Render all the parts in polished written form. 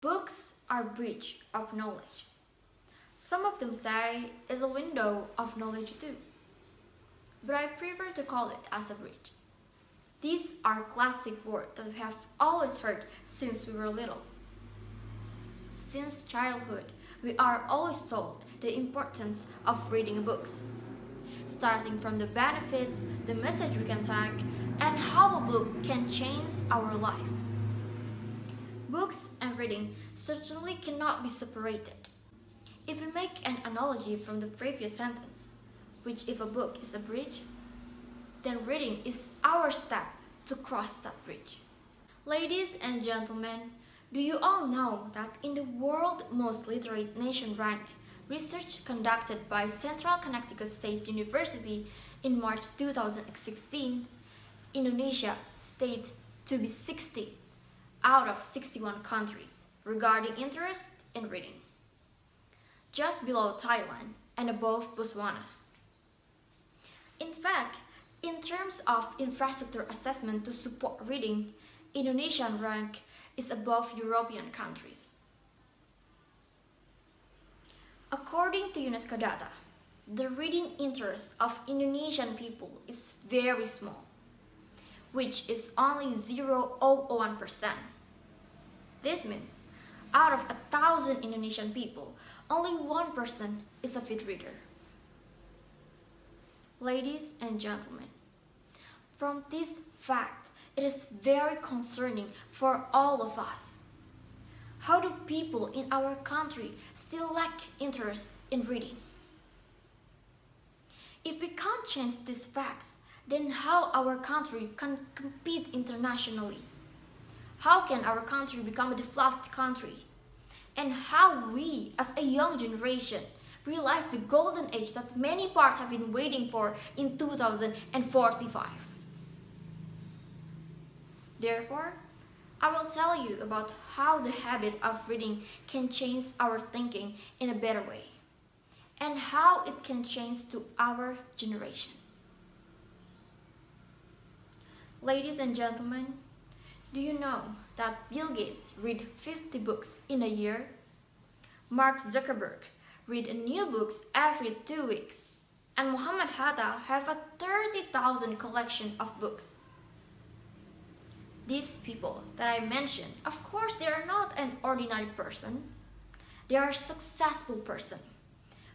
Books are a bridge of knowledge. Some of them say it's a window of knowledge too, but I prefer to call it as a bridge. These are classic words that we have always heard since we were little. Since childhood, we are always told the importance of reading books, starting from the benefits, the message we can take, and how a book can change our life. Books and reading certainly cannot be separated. If we make an analogy from the previous sentence, which if a book is a bridge, then reading is our step to cross that bridge. Ladies and gentlemen, do you all know that in the world's most literate nation rank, research conducted by Central Connecticut State University in March 2016, Indonesia stayed to be 60 out of 61 countries regarding interest in reading, just below Thailand and above Botswana. In fact, in terms of infrastructure assessment to support reading, Indonesian rank is above European countries. According to UNESCO data, the reading interest of Indonesian people is very small, which is only 0.01%. This means, out of 1,000 Indonesian people, only 1% is a avid reader. Ladies and gentlemen, from this fact, it is very concerning for all of us. How do people in our country still lack interest in reading? If we can't change these facts, then how our country can compete internationally? How can our country become a developed country? And how we, as a young generation, realize the golden age that many parts have been waiting for in 2045. Therefore, I will tell you about how the habit of reading can change our thinking in a better way, and how it can change to our generation. Ladies and gentlemen, do you know that Bill Gates reads 50 books in a year? Mark Zuckerberg read new books every 2 weeks, and Muhammad Hatta have a 30,000 collection of books. These people that I mentioned, of course they are not an ordinary person. They are a successful person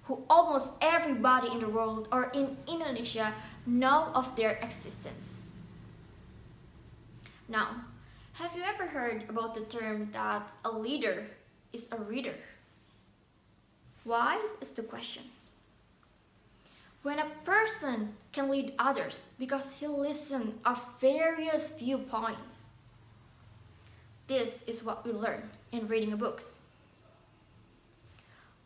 who almost everybody in the world or in Indonesia know of their existence. Now, have you ever heard about the term that a leader is a reader? Why is the question. When a person can lead others because he listens of various viewpoints. This is what we learn in reading books.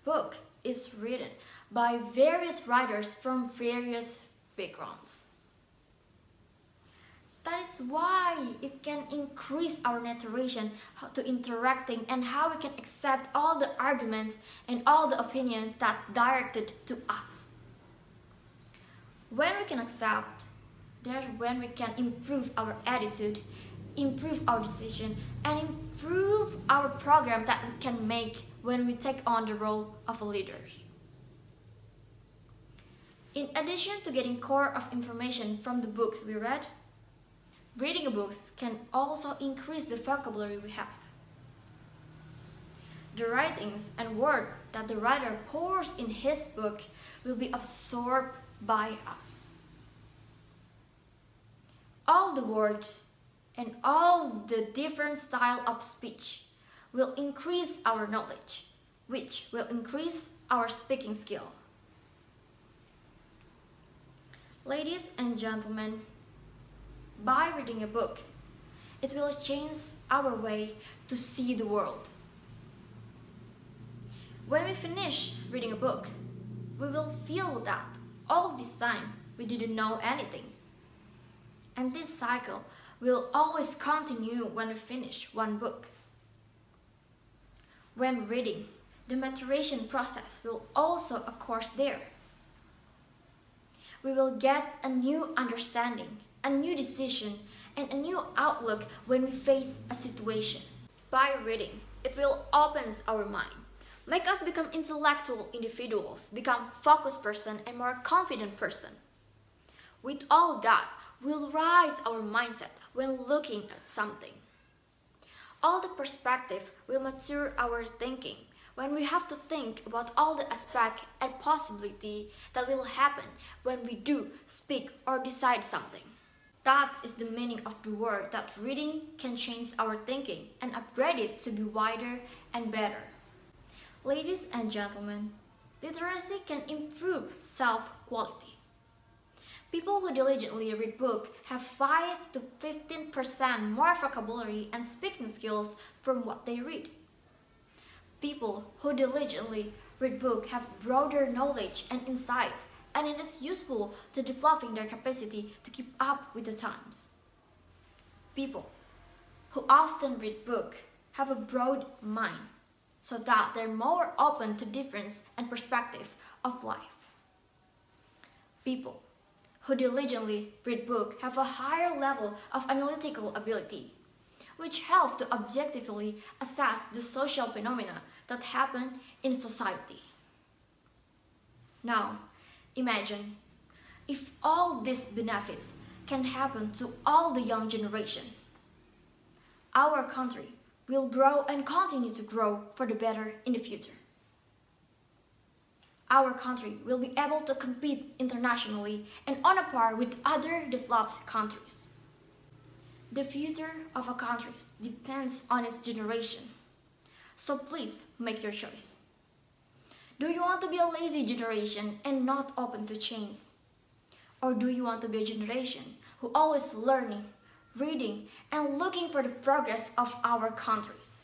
Book is written by various writers from various backgrounds. That is why it can increase our narration to interacting and how we can accept all the arguments and all the opinions that directed to us. When we can accept, that's when we can improve our attitude, improve our decision, and improve our program that we can make when we take on the role of a leader. In addition to getting core of information from the books we read, reading books can also increase the vocabulary we have. The writings and words that the writer pours in his book will be absorbed by us. All the words and all the different style of speech will increase our knowledge, which will increase our speaking skill. Ladies and gentlemen, by reading a book, it will change our way to see the world. When we finish reading a book, we will feel that all this time we didn't know anything. And this cycle will always continue when we finish one book. When reading, the maturation process will also occur there. We will get a new understanding, a new decision, and a new outlook when we face a situation. By reading, it will open our mind, make us become intellectual individuals, become focused person and more confident person. With all that, we'll raise our mindset when looking at something. All the perspective will mature our thinking when we have to think about all the aspect and possibility that will happen when we do, speak or decide something. That is the meaning of the word that reading can change our thinking and upgrade it to be wider and better. Ladies and gentlemen, literacy can improve self-quality. People who diligently read books have 5 to 15% more vocabulary and speaking skills from what they read. People who diligently read books have broader knowledge and insight, and it is useful to developing their capacity to keep up with the times. People who often read books have a broad mind, so that they're more open to difference and perspective of life. People who diligently read books have a higher level of analytical ability, which helps to objectively assess the social phenomena that happen in society. Now, imagine if all these benefits can happen to all the young generation. Our country will grow and continue to grow for the better in the future. Our country will be able to compete internationally and on a par with other developed countries. The future of a country depends on its generation. So please make your choice. Do you want to be a lazy generation and not open to change? Or do you want to be a generation who always learning, reading, and looking for the progress of our countries?